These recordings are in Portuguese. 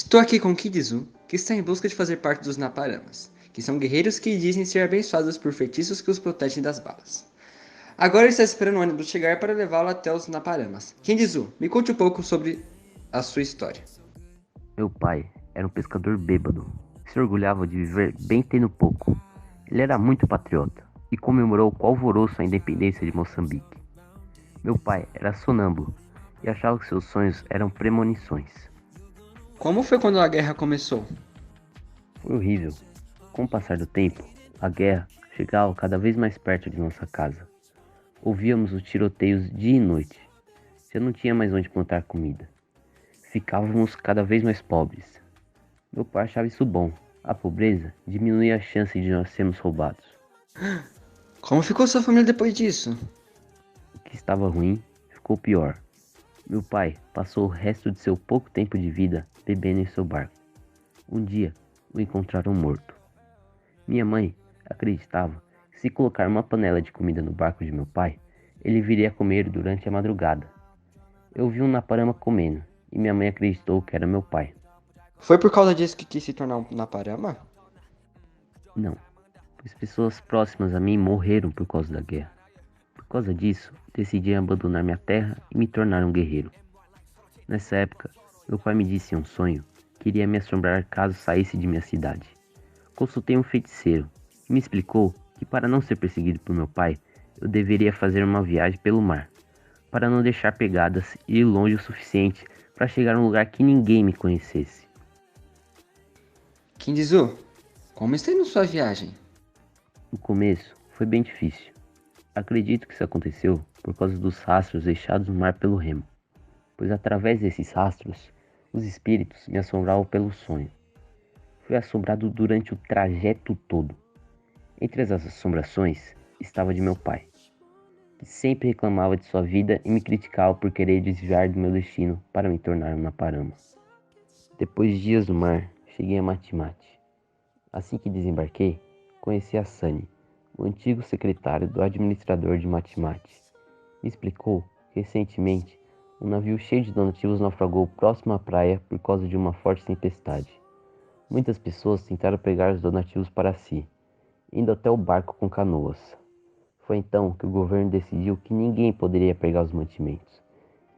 Estou aqui com Kidizu, que está em busca de fazer parte dos Naparamas, que são guerreiros que dizem ser abençoados por feitiços que os protegem das balas. Agora ele está esperando o ônibus chegar para levá-lo até os Naparamas. Kidizu, me conte um pouco sobre a sua história. Meu pai era um pescador bêbado, que se orgulhava de viver bem tendo pouco. Ele era muito patriota e comemorou com alvoroço a independência de Moçambique. Meu pai era sonâmbulo e achava que seus sonhos eram premonições. Como foi quando a guerra começou? Foi horrível. Com o passar do tempo, a guerra chegava cada vez mais perto de nossa casa. Ouvíamos os tiroteios dia e noite. Já não tinha mais onde plantar comida. Ficávamos cada vez mais pobres. Meu pai achava isso bom. A pobreza diminuía a chance de nós sermos roubados. Como ficou sua família depois disso? O que estava ruim ficou pior. Meu pai passou o resto de seu pouco tempo de vida bebendo em seu barco. Um dia, o encontraram morto. Minha mãe acreditava que se colocar uma panela de comida no barco de meu pai, ele viria comer durante a madrugada. Eu vi um naparama comendo e minha mãe acreditou que era meu pai. Foi por causa disso que quis se tornar um Naparama? Não, pois pessoas próximas a mim morreram por causa da guerra. Por causa disso, decidi abandonar minha terra e me tornar um guerreiro. Nessa época, meu pai me disse em um sonho que iria me assombrar caso saísse de minha cidade. Consultei um feiticeiro que me explicou que para não ser perseguido por meu pai, eu deveria fazer uma viagem pelo mar, para não deixar pegadas e ir longe o suficiente para chegar a um lugar que ninguém me conhecesse. Kidizu, como está indo sua viagem? No começo, foi bem difícil. Acredito que isso aconteceu por causa dos rastros deixados no mar pelo remo, pois através desses rastros, os espíritos me assombravam pelo sonho. Fui assombrado durante o trajeto todo. Entre as assombrações estava de meu pai, que sempre reclamava de sua vida e me criticava por querer desviar do meu destino para me tornar um Naparama. Depois de dias no mar, cheguei a Matimate. Assim que desembarquei, conheci a Sunny, o antigo secretário do administrador de Matimate. Me explicou que recentemente um navio cheio de donativos naufragou próximo à praia por causa de uma forte tempestade. Muitas pessoas tentaram pegar os donativos para si, indo até o barco com canoas. Foi então que o governo decidiu que ninguém poderia pegar os mantimentos,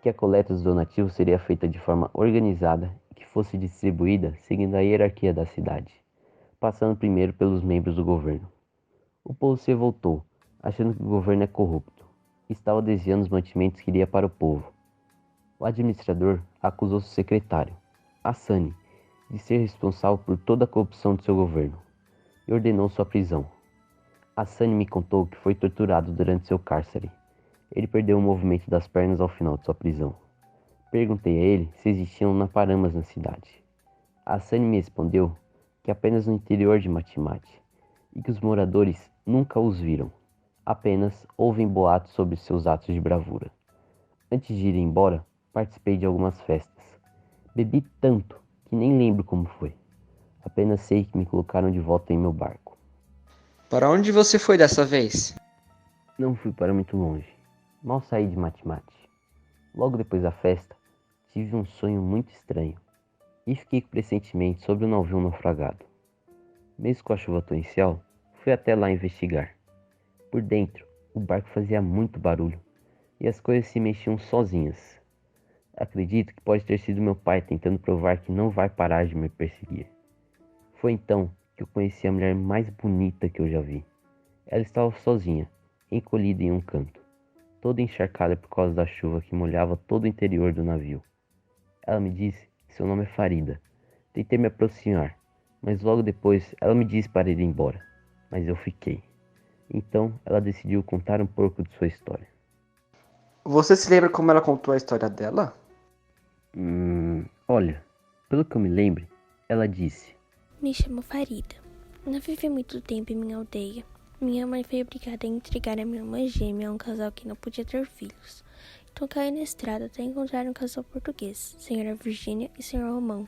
que a coleta dos donativos seria feita de forma organizada e que fosse distribuída seguindo a hierarquia da cidade, passando primeiro pelos membros do governo. O povo se revoltou, achando que o governo é corrupto, e estava desviando os mantimentos que iria para o povo. O administrador acusou seu secretário, Hassani, de ser responsável por toda a corrupção de seu governo, e ordenou sua prisão. Hassani me contou que foi torturado durante seu cárcere. Ele perdeu o movimento das pernas ao final de sua prisão. Perguntei a ele se existiam naparamas na cidade. Hassani me respondeu que apenas no interior de Matimate, e que os moradores nunca os viram, apenas ouvem boatos sobre seus atos de bravura. Antes de ir embora, participei de algumas festas. Bebi tanto que nem lembro como foi. Apenas sei que me colocaram de volta em meu barco. Para onde você foi dessa vez? Não fui para muito longe. Mal saí de Matimate. Logo depois da festa, tive um sonho muito estranho e fiquei com pressentimento sobre o navio naufragado. Mesmo com a chuva torrencial, fui até lá investigar. Por dentro, o barco fazia muito barulho e as coisas se mexiam sozinhas. Acredito que pode ter sido meu pai tentando provar que não vai parar de me perseguir. Foi então que eu conheci a mulher mais bonita que eu já vi. Ela estava sozinha, encolhida em um canto, toda encharcada por causa da chuva que molhava todo o interior do navio. Ela me disse que seu nome é Farida. Tentei me aproximar, mas logo depois ela me disse para ir embora, mas eu fiquei. Então ela decidiu contar um pouco de sua história. Você se lembra como ela contou a história dela? Olha, pelo que eu me lembre, ela disse: Me chamo Farida. Não vivi muito tempo em minha aldeia. Minha mãe foi obrigada a entregar a minha irmã gêmea a um casal que não podia ter filhos. Então caí na estrada até encontrar um casal português, Senhora Virgínia e Senhor Romão.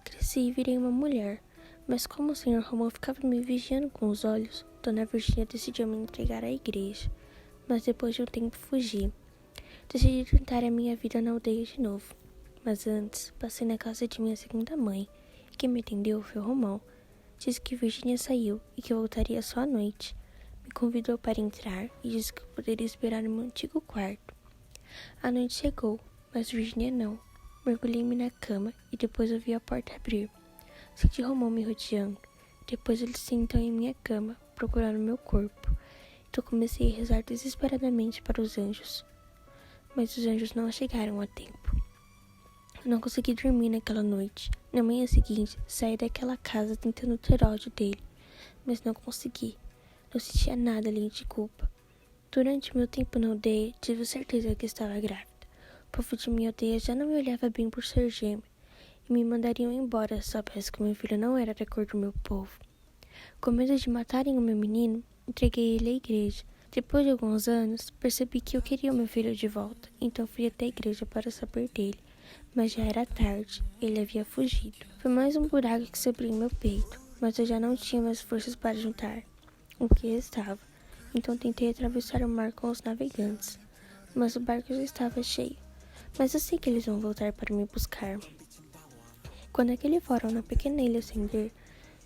Cresci e virei uma mulher, mas como o Senhor Romão ficava me vigiando com os olhos, Dona Virgínia decidiu me entregar à igreja. Mas depois de um tempo fugi. Decidi tentar a minha vida na aldeia de novo. Mas antes, passei na casa de minha segunda mãe. Quem me atendeu foi o Romão. Disse que Virginia saiu e que voltaria só à noite. Me convidou para entrar e disse que eu poderia esperar no meu antigo quarto. A noite chegou, mas Virginia não. Mergulhei-me na cama e depois ouvi a porta abrir. Senti Romão me rodeando. Depois ele sentou em minha cama, procurando meu corpo. Então comecei a rezar desesperadamente para os anjos. Mas os anjos não chegaram a tempo. Não consegui dormir naquela noite. Na manhã seguinte, saí daquela casa tentando ter ódio dele, mas não consegui. Não sentia nada além de culpa. Durante meu tempo na aldeia, tive certeza que estava grávida. O povo de minha aldeia já não me olhava bem por ser gêmea e me mandariam embora se soubesse que meu filho não era da cor do meu povo. Com medo de matarem o meu menino, entreguei ele à igreja. Depois de alguns anos, percebi que eu queria o meu filho de volta, então fui até a igreja para saber dele. Mas já era tarde, ele havia fugido. Foi mais um buraco que se abriu em meu peito, mas eu já não tinha mais forças para juntar o que restava. Então tentei atravessar o mar com os navegantes, mas o barco já estava cheio. Mas eu sei que eles vão voltar para me buscar. Quando aquele farol na pequena ilha acender,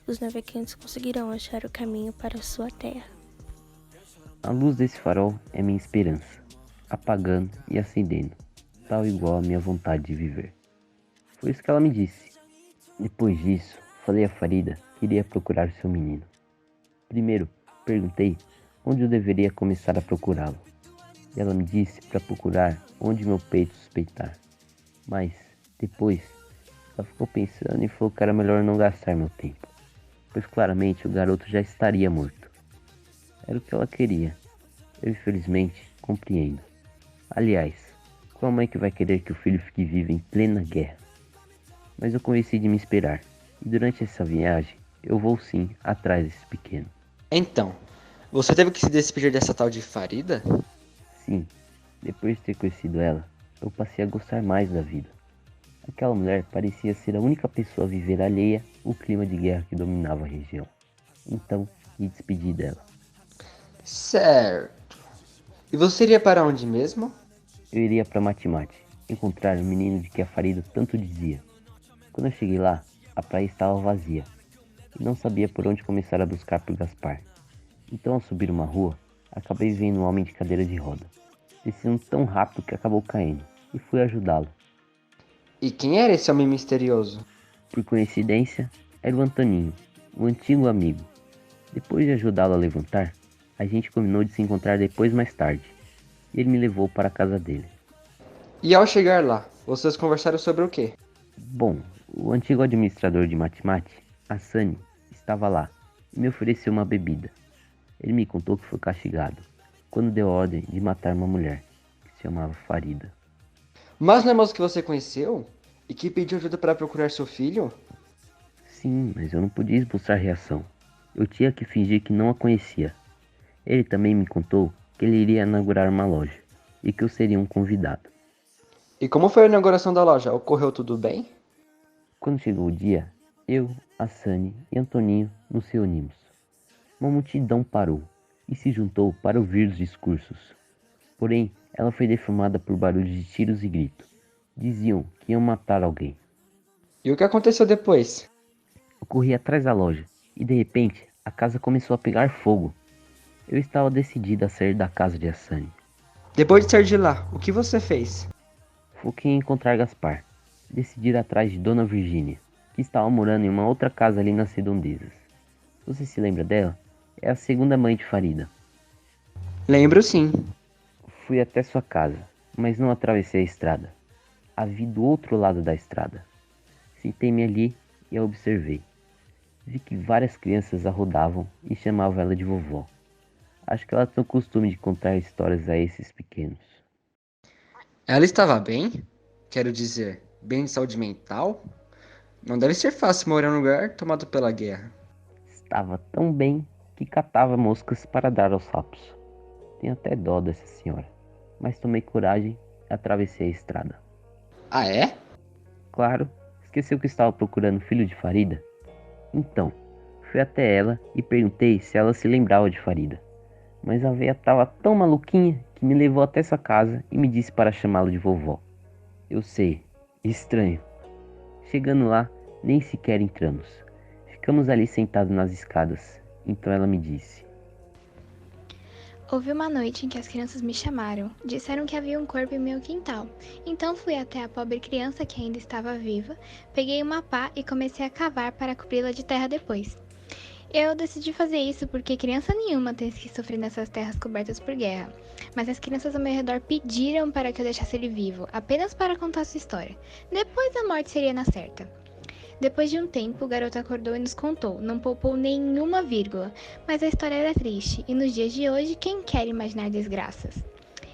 os navegantes conseguirão achar o caminho para a sua terra. A luz desse farol é minha esperança, apagando e acendendo, tal igual a minha vontade de viver. Foi isso que ela me disse. Depois disso, falei a Farida que iria procurar seu menino. Primeiro, perguntei onde eu deveria começar a procurá-lo. E ela me disse para procurar onde meu peito suspeitar. Mas, depois, ela ficou pensando e falou que era melhor não gastar meu tempo, pois claramente o garoto já estaria morto. Era o que ela queria. Eu, infelizmente, compreendo. Aliás, qual mãe que vai querer que o filho fique vivo em plena guerra? Mas eu convenci de me esperar, e durante essa viagem, eu vou sim atrás desse pequeno. Então, você teve que se despedir dessa tal de Farida? Sim, depois de ter conhecido ela, eu passei a gostar mais da vida. Aquela mulher parecia ser a única pessoa a viver alheia ao clima de guerra que dominava a região. Então, me despedi dela. Certo. E você iria para onde mesmo? Eu iria para Matimate, encontrar o menino de que a Farida tanto dizia. Quando eu cheguei lá, a praia estava vazia, e não sabia por onde começar a buscar por Gaspar. Então, ao subir uma rua, acabei vendo um homem de cadeira de roda, descendo tão rápido que acabou caindo, e fui ajudá-lo. E quem era esse homem misterioso? Por coincidência, era o Antoninho, um antigo amigo. Depois de ajudá-lo a levantar, a gente combinou de se encontrar depois mais tarde, e ele me levou para a casa dele. E ao chegar lá, vocês conversaram sobre o quê? Bom, o antigo administrador de Matimate, Hassani, estava lá e me ofereceu uma bebida. Ele me contou que foi castigado quando deu a ordem de matar uma mulher, que se chamava Farida. Mas não é moço que você conheceu? E que pediu ajuda para procurar seu filho? Sim, mas eu não podia esboçar reação. Eu tinha que fingir que não a conhecia. Ele também me contou que ele iria inaugurar uma loja e que eu seria um convidado. E como foi a inauguração da loja? Ocorreu tudo bem? Quando chegou o dia, eu, Hassani e Antoninho nos reunimos. Uma multidão parou e se juntou para ouvir os discursos. Porém, ela foi deformada por barulhos de tiros e gritos. Diziam que iam matar alguém. E o que aconteceu depois? Eu corri atrás da loja e de repente a casa começou a pegar fogo. Eu estava decidida a sair da casa de Hassani. Depois de sair de lá, o que você fez? Foquei em encontrar Gaspar. Decidi ir atrás de Dona Virgínia, que estava morando em uma outra casa ali nas redondezas. Você se lembra dela? É a segunda mãe de Farida. Lembro sim. Fui até sua casa, mas não atravessei a estrada. A vi do outro lado da estrada. Sentei-me ali e a observei. Vi que várias crianças a rodavam e chamavam ela de vovó. Acho que ela tem o costume de contar histórias a esses pequenos. Ela estava bem? Quero dizer, bem de saúde mental? Não deve ser fácil morar num lugar tomado pela guerra. Estava tão bem que catava moscas para dar aos sapos. Tenho até dó dessa senhora, mas tomei coragem e atravessei a estrada. Ah, é? Claro, esqueceu que estava procurando o filho de Farida? Então, fui até ela e perguntei se ela se lembrava de Farida. Mas a véia estava tão maluquinha que me levou até sua casa e me disse para chamá-lo de vovó. Eu sei, Estranho. Chegando lá, nem sequer entramos. Ficamos ali sentados nas escadas. Então ela me disse: Houve uma noite em que as crianças me chamaram. Disseram que havia um corpo em meu quintal. Então fui até a pobre criança que ainda estava viva, peguei uma pá e comecei a cavar para cobri-la de terra depois. Eu decidi fazer isso porque criança nenhuma tem que sofrer nessas terras cobertas por guerra. Mas as crianças ao meu redor pediram para que eu deixasse ele vivo, apenas para contar sua história. Depois a morte seria na certa. Depois de um tempo, o garoto acordou e nos contou, não poupou nenhuma vírgula, mas a história era triste, e nos dias de hoje, quem quer imaginar desgraças?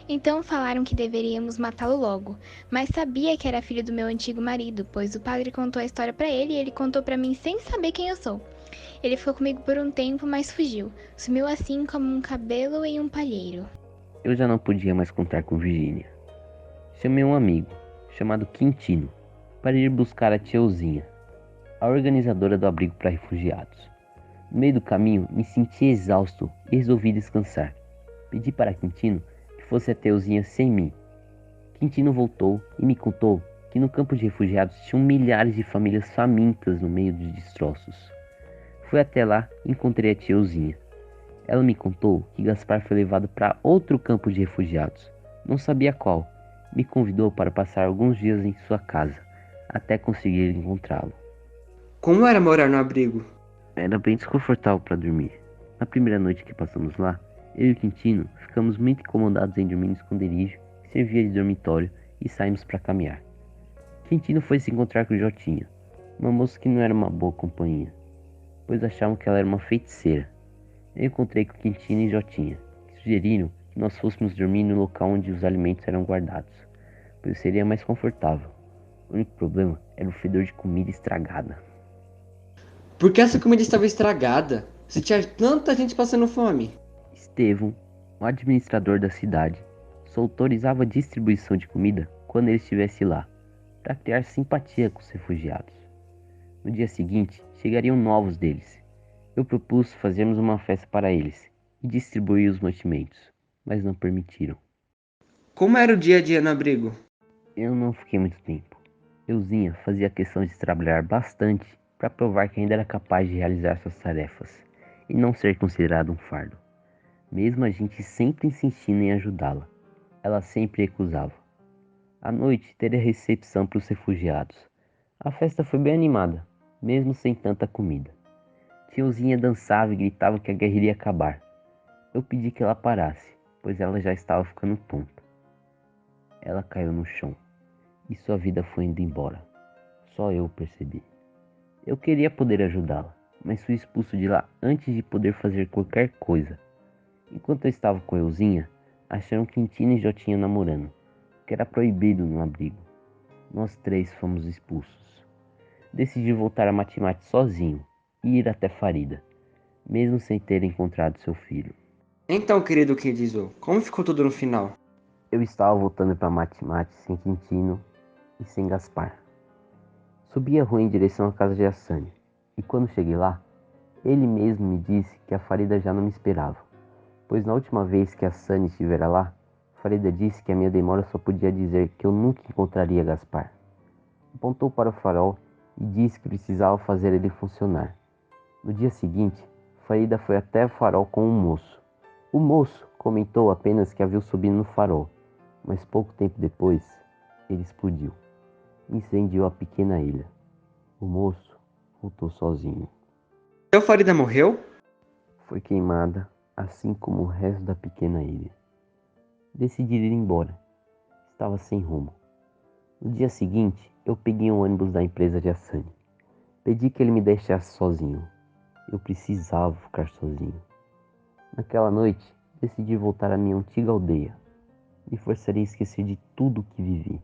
Então falaram que deveríamos matá-lo logo, mas sabia que era filho do meu antigo marido, pois o padre contou a história para ele e ele contou para mim sem saber quem eu sou. Ele ficou comigo por um tempo, mas fugiu. Sumiu assim como um cabelo em um palheiro. Eu já não podia mais contar com Virgínia. Chamei um amigo, chamado Quintino, para ir buscar a tiazinha, a organizadora do abrigo para refugiados. No meio do caminho, me senti exausto e resolvi descansar. Pedi para Quintino que fosse a tiazinha sem mim. Quintino voltou e me contou que no campo de refugiados tinham milhares de famílias famintas no meio dos destroços. Fui até lá e encontrei a tiazinha. Ela me contou que Gaspar foi levado para outro campo de refugiados, não sabia qual. Me convidou para passar alguns dias em sua casa, até conseguir encontrá-lo. Como era morar no abrigo? Era bem desconfortável para dormir. Na primeira noite que passamos lá, eu e o Quintino ficamos muito incomodados em dormir no esconderijo que servia de dormitório e saímos para caminhar. Quintino foi se encontrar com Jotinha, uma moça que não era uma boa companhia, pois achavam que ela era uma feiticeira. Eu encontrei com Quintino e Jotinha, que sugeriram que nós fôssemos dormir no local onde os alimentos eram guardados, pois seria mais confortável. O único problema era o fedor de comida estragada. Por que essa comida estava estragada? Se tinha tanta gente passando fome. Estevão, o administrador da cidade, só autorizava a distribuição de comida quando ele estivesse lá, para criar simpatia com os refugiados. No dia seguinte, chegariam novos deles. Eu propus fazermos uma festa para eles e distribuir os mantimentos, mas não permitiram. Como era o dia a dia no abrigo? Eu não fiquei muito tempo. Euzinha fazia questão de trabalhar bastante para provar que ainda era capaz de realizar suas tarefas e não ser considerado um fardo. Mesmo a gente sempre insistindo em ajudá-la, ela sempre recusava. À noite teria recepção para os refugiados. A festa foi bem animada, mesmo sem tanta comida. Tiozinha dançava e gritava que a guerra iria acabar. Eu pedi que ela parasse, pois ela já estava ficando tonta. Ela caiu no chão e sua vida foi indo embora. Só eu percebi. Eu queria poder ajudá-la, mas fui expulso de lá antes de poder fazer qualquer coisa. Enquanto eu estava com Euzinha, acharam Quintino e Jotinha namorando, que era proibido no abrigo. Nós três fomos expulsos. Decidi voltar a Matimate sozinho e ir até Farida, mesmo sem ter encontrado seu filho. Então, querido Kendizo, como ficou tudo no final? Eu estava voltando para Matimate sem Quintino e sem Gaspar. Subi a rua em direção à casa de Assani, e quando cheguei lá, ele mesmo me disse que a Farida já não me esperava, pois na última vez que Assani estivera lá, Farida disse que a minha demora só podia dizer que eu nunca encontraria Gaspar. Apontou para o farol e disse que precisava fazer ele funcionar. No dia seguinte, Farida foi até o farol com um moço. O moço comentou apenas que a viu subindo no farol, mas pouco tempo depois, ele explodiu. Incendiou a pequena ilha. O moço voltou sozinho. Seu Farida morreu? Foi queimada, assim como o resto da pequena ilha. Decidi ir embora. Estava sem rumo. No dia seguinte, eu peguei um ônibus da empresa de Assani. Pedi que ele me deixasse sozinho. Eu precisava ficar sozinho. Naquela noite, decidi voltar à minha antiga aldeia. Me forçarei a esquecer de tudo o que vivi,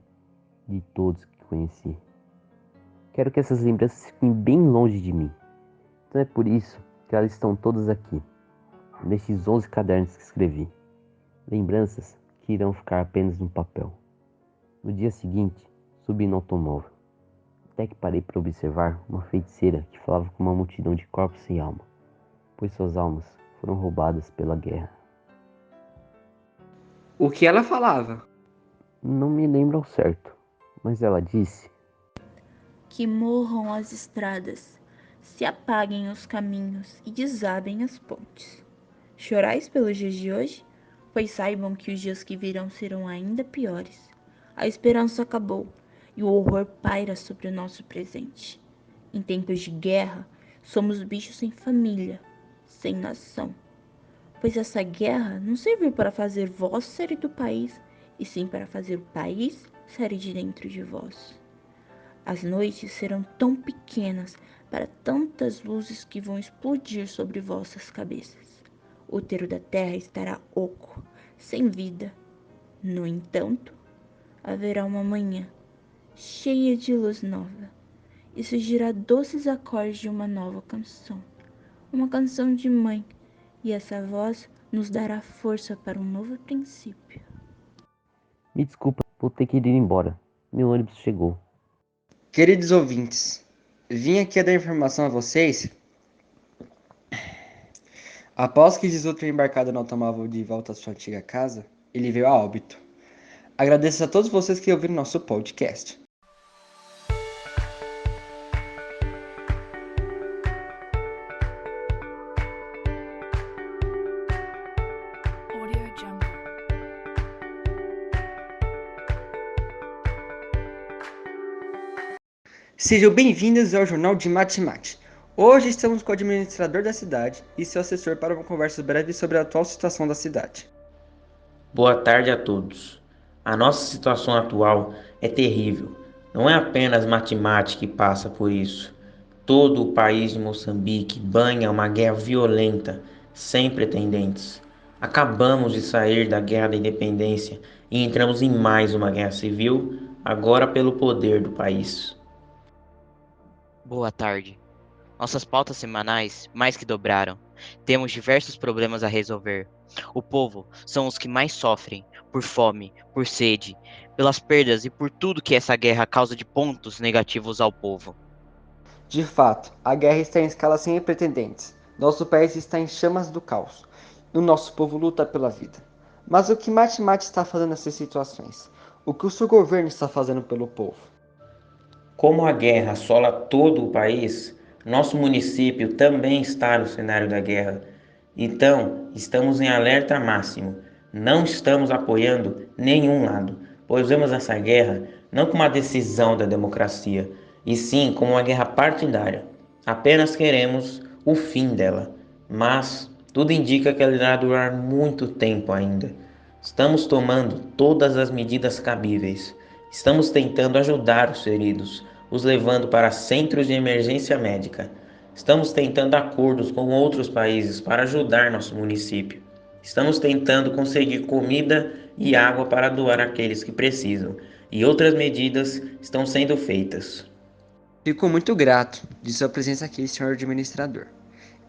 de todos que conheci. Quero que essas lembranças fiquem bem longe de mim. Então é por isso que elas estão todas aqui, nestes 11 cadernos que escrevi. Lembranças que irão ficar apenas no papel. No dia seguinte, subi no automóvel, até que parei para observar uma feiticeira que falava com uma multidão de corpos sem alma, pois suas almas foram roubadas pela guerra. O que ela falava? Não me lembro ao certo, mas ela disse que morram as estradas, se apaguem os caminhos e desabem as pontes. Chorais pelos dias de hoje? Pois saibam que os dias que virão serão ainda piores. A esperança acabou e o horror paira sobre o nosso presente. Em tempos de guerra, somos bichos sem família, sem nação. Pois essa guerra não serviu para fazer vós sair do país, e sim para fazer o país sair de dentro de vós. As noites serão tão pequenas para tantas luzes que vão explodir sobre vossas cabeças. O útero da terra estará oco, sem vida. No entanto, haverá uma manhã cheia de luz nova, e surgirá doces acordes de uma nova canção, uma canção de mãe, e essa voz nos dará força para um novo princípio. Me desculpa, vou ter que ir embora. Meu ônibus chegou. Queridos ouvintes, vim aqui a dar informação a vocês. Após que Jesus tenha embarcado no automóvel de volta à sua antiga casa, ele veio a óbito. Agradeço a todos vocês que ouviram nosso podcast. Sejam bem-vindos ao Jornal de Mate. Hoje estamos com o administrador da cidade e seu assessor para uma conversa breve sobre a atual situação da cidade. Boa tarde a todos. A nossa situação atual é terrível. Não é apenas Mate que passa por isso. Todo o país de Moçambique banha uma guerra violenta, sem pretendentes. Acabamos de sair da Guerra da Independência e entramos em mais uma guerra civil, agora pelo poder do país. Boa tarde. Nossas pautas semanais mais que dobraram. Temos diversos problemas a resolver. O povo são os que mais sofrem, por fome, por sede, pelas perdas e por tudo que essa guerra causa de pontos negativos ao povo. De fato, a guerra está em escala sem precedentes. Nosso país está em chamas do caos. E o nosso povo luta pela vida. Mas o que Mate está fazendo nessas situações? O que o seu governo está fazendo pelo povo? Como a guerra assola todo o país, nosso município também está no cenário da guerra. Então, estamos em alerta máximo. Não estamos apoiando nenhum lado, pois vemos essa guerra não como uma decisão da democracia, e sim como uma guerra partidária. Apenas queremos o fim dela, mas tudo indica que ela irá durar muito tempo ainda. Estamos tomando todas as medidas cabíveis. Estamos tentando ajudar os feridos, os levando para centros de emergência médica. Estamos tentando acordos com outros países para ajudar nosso município. Estamos tentando conseguir comida e água para doar àqueles que precisam. E outras medidas estão sendo feitas. Fico muito grato de sua presença aqui, senhor administrador.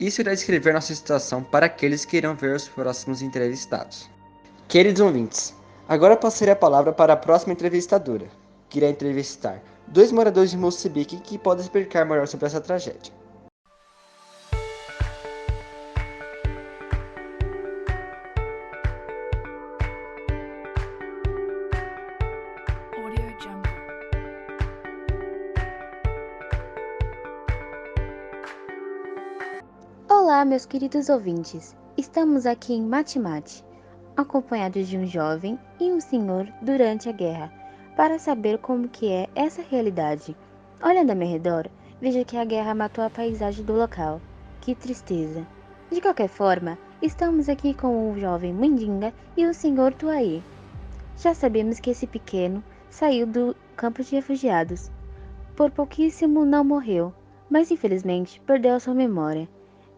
Isso irá descrever nossa situação para aqueles que irão ver os próximos entrevistados. Queridos ouvintes, agora passarei a palavra para a próxima entrevistadora, que irá entrevistar 2 moradores de Moçambique que podem explicar melhor sobre essa tragédia. Olá, meus queridos ouvintes. Estamos aqui em Mate, acompanhados de um jovem e um senhor durante a guerra, para saber como que é essa realidade. Olhando ao meu redor, vejo que a guerra matou a paisagem do local. Que tristeza. De qualquer forma, estamos aqui com o jovem Mandinga e o senhor Tuaí. Já sabemos que esse pequeno saiu do campo de refugiados. Por pouquíssimo não morreu, mas infelizmente perdeu a sua memória.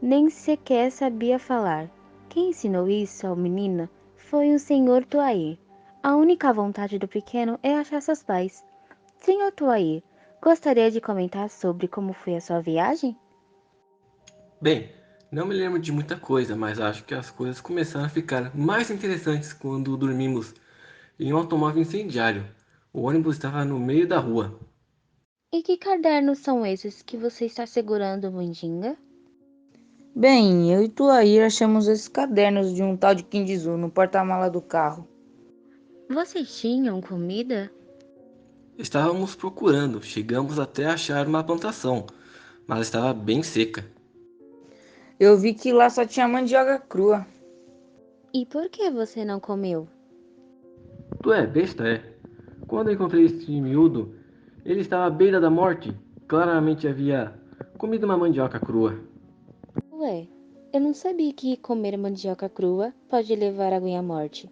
Nem sequer sabia falar. Quem ensinou isso ao menino foi o senhor Tuaí. A única vontade do pequeno é achar seus pais. Senhor Tuaí, gostaria de comentar sobre como foi a sua viagem? Bem, não me lembro de muita coisa, mas acho que as coisas começaram a ficar mais interessantes quando dormimos em um automóvel incendiário. O ônibus estava no meio da rua. E que cadernos são esses que você está segurando, Mandinga? Bem, eu e Tuaí achamos esses cadernos de um tal de Kindizu no porta-mala do carro. Vocês tinham comida? Estávamos procurando, chegamos até achar uma plantação, mas estava bem seca. Eu vi que lá só tinha mandioca crua. E por que você não comeu? Tu é besta, é? Quando eu encontrei esse miúdo, ele estava à beira da morte. Claramente havia comido uma mandioca crua. Ué, eu não sabia que comer mandioca crua pode levar alguém à morte.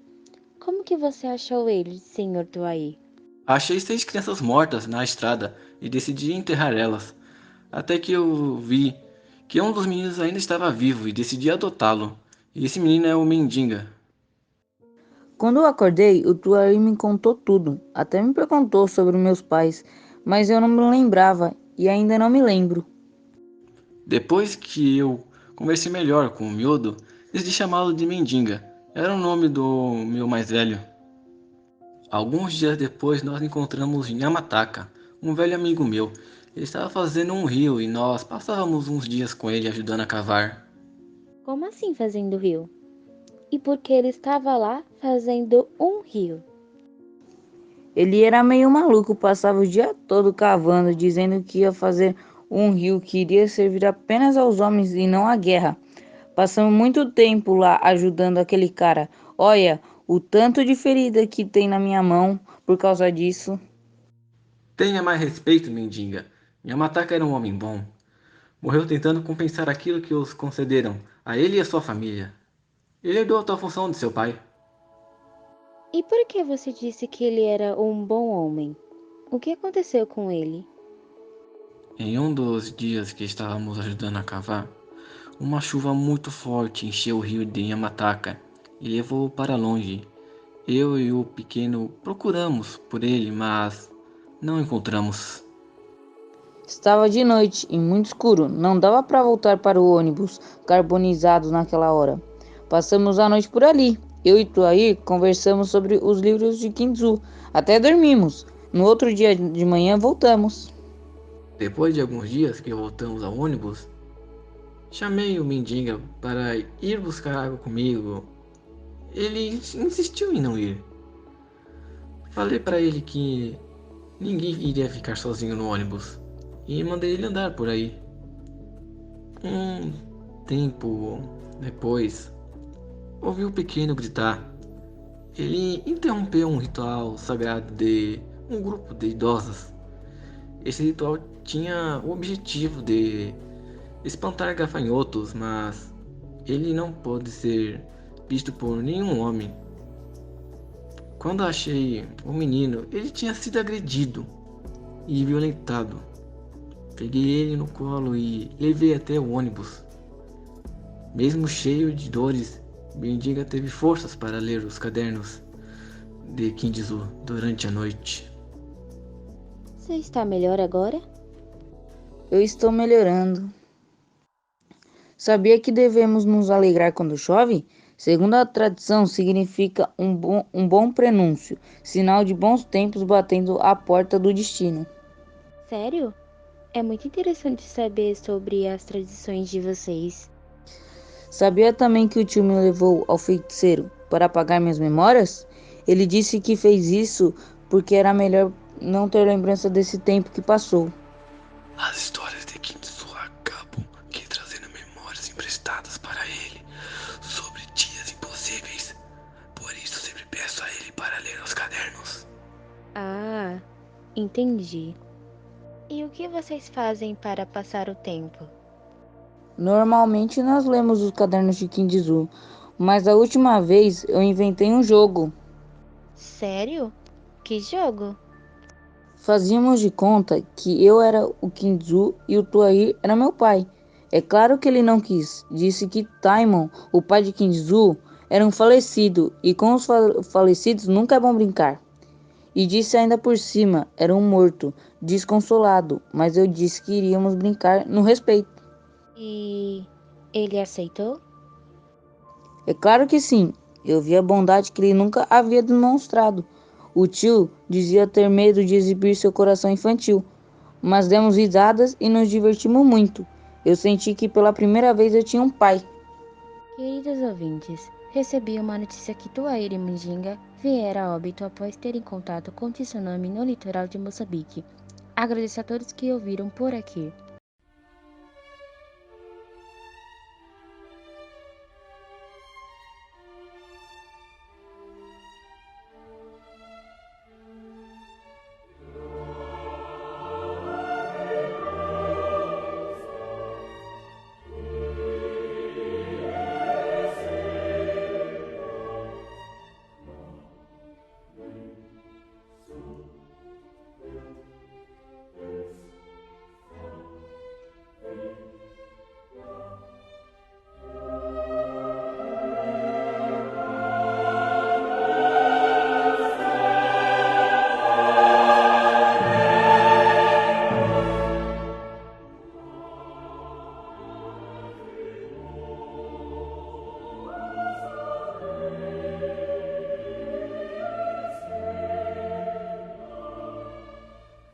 Como que você achou ele, Senhor Tuaí? Achei 6 crianças mortas na estrada e decidi enterrar elas. Até que eu vi que um dos meninos ainda estava vivo e decidi adotá-lo. E esse menino é o Mendinga. Quando eu acordei, o Tuari me contou tudo. Até me perguntou sobre meus pais, mas eu não me lembrava e ainda não me lembro. Depois que eu conversei melhor com o miúdo, decidi chamá-lo de Mendinga. Era o nome do meu mais velho. Alguns dias depois nós encontramos Nhamataka, um velho amigo meu. Ele estava fazendo um rio e nós passávamos uns dias com ele ajudando a cavar. Como assim fazendo rio? E por que ele estava lá fazendo um rio? Ele era meio maluco, passava o dia todo cavando, dizendo que ia fazer um rio que iria servir apenas aos homens e não à guerra. Passamos muito tempo lá ajudando aquele cara. Olha, o tanto de ferida que tem na minha mão por causa disso. Tenha mais respeito, Mendinga. Nhamataka era um homem bom. Morreu tentando compensar aquilo que os concederam, a ele e a sua família. Ele herdou a tal função de seu pai. E por que você disse que ele era um bom homem? O que aconteceu com ele? Em um dos dias que estávamos ajudando a cavar, uma chuva muito forte encheu o rio de Yamataka e levou-o para longe. Eu e o pequeno procuramos por ele, mas não encontramos. Estava de noite e muito escuro, não dava para voltar para o ônibus carbonizado naquela hora. Passamos a noite por ali. Eu e Tuaí conversamos sobre os livros de Kinzu, até dormimos. No outro dia de manhã voltamos. Depois de alguns dias que voltamos ao ônibus, chamei o Mendinga para ir buscar água comigo. Ele insistiu em não ir. Falei para ele que ninguém iria ficar sozinho no ônibus e mandei ele andar por aí. Um tempo depois, ouvi o pequeno gritar. Ele interrompeu um ritual sagrado de um grupo de idosas. Esse ritual tinha o objetivo de espantar gafanhotos, mas ele não pôde ser visto por nenhum homem. Quando achei o menino, ele tinha sido agredido e violentado. Peguei ele no colo e levei até o ônibus. Mesmo cheio de dores, Bendiga teve forças para ler os cadernos de Kindizu durante a noite. Você está melhor agora? Eu estou melhorando. Sabia que devemos nos alegrar quando chove? Segundo a tradição, significa um bom prenúncio, sinal de bons tempos batendo à porta do destino. Sério? É muito interessante saber sobre as tradições de vocês. Sabia também que o tio me levou ao feiticeiro para apagar minhas memórias? Ele disse que fez isso porque era melhor não ter lembrança desse tempo que passou. As histórias de Kindizu acabam que trazendo memórias emprestadas para ele sobre dias impossíveis. Por isso sempre peço a ele para ler os cadernos. Ah, entendi. E o que vocês fazem para passar o tempo? Normalmente nós lemos os cadernos de Kindizu, mas a última vez eu inventei um jogo. Sério? Que jogo? Fazíamos de conta que eu era o Kinzu e o Tuaí era meu pai. É claro que ele não quis. Disse que Taimon, o pai de Kinzu, era um falecido e com os falecidos nunca é bom brincar. E disse ainda por cima, era um morto, desconsolado, mas eu disse que iríamos brincar no respeito. E ele aceitou? É claro que sim, eu vi a bondade que ele nunca havia demonstrado. O tio dizia ter medo de exibir seu coração infantil, mas demos risadas e nos divertimos muito. Eu senti que pela primeira vez eu tinha um pai. Queridos ouvintes, recebi uma notícia que Tuaíra e Mandinga vieram a óbito após terem contato com tsunami no litoral de Moçambique. Agradeço a todos que ouviram por aqui.